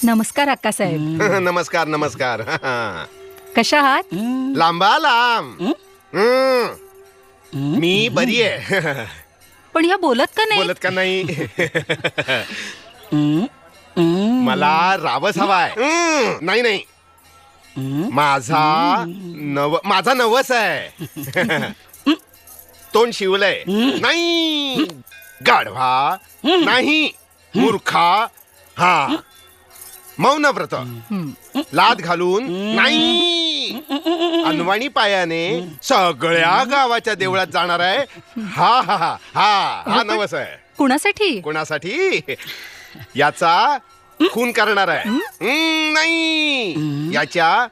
नमस्कार अक्कासाहेब. नमस्कार नमस्कार. कशा आहात? लांबा लांब. मी बरी आहे. पण ह्या बोलत का नाही? बोलत का नाही? मला रावस हवाय. नाही नाही, माझा नवस आहे. तोंड शिवलंय. नाही गाढवा नाही, मूर्खा. हा, मौन व्रत लाद घालून नाही, अनवाणी पायाने सगळ्या गावाच्या देवळात जाणार आहे. हा हा हा हा हा नवस आहे. कुणासाठी? कोणासाठी? याचा खून करणार आहे. नाही, याच्या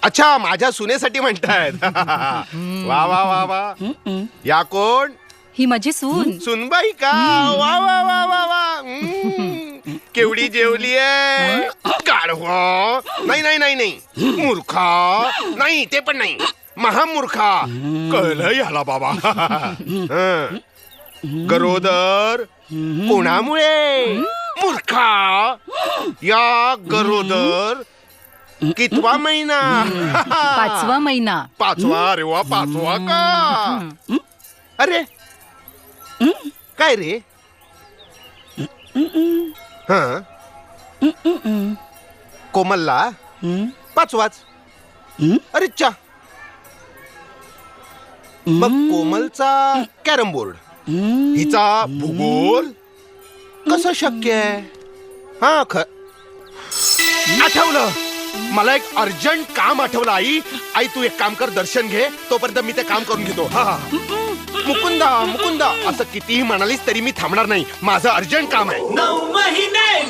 अच्छा, माझ्या सुनेसाठी म्हणतायत. वा वा वा वा. या कोण? ही माझी सून. सुनबाई का? वा वा वा वा वा. केवढी जेवली आहे? गाढवा नाही नाही नाही नाही, मूर्खा नाही, ते पण नाही, महामूर्खा. कळलं याला बाबा. गरोदर कोणामुळे? मूर्खा. या गरोदर कितवा महिना? 5वा महिना. 5वा. अरे वा, 5वा का? अरे काय रे? हा, कोमलला 5वाच. अरे चा, मग कोमलचा कॅरम बोर्ड, हिचा भूगोल, कसं शक्य आहे? हा, आठवलं, मला एक अर्जंट काम आठवलं. आई तू एक काम कर, दर्शन घे, तोपर्यंत मी ते काम करून घेतो. हा, मुकुंदा मुकुंदा असं कितीही म्हणालीस तरी मी थांबणार नाही. माझं अर्जंट काम आहे. 9 महिने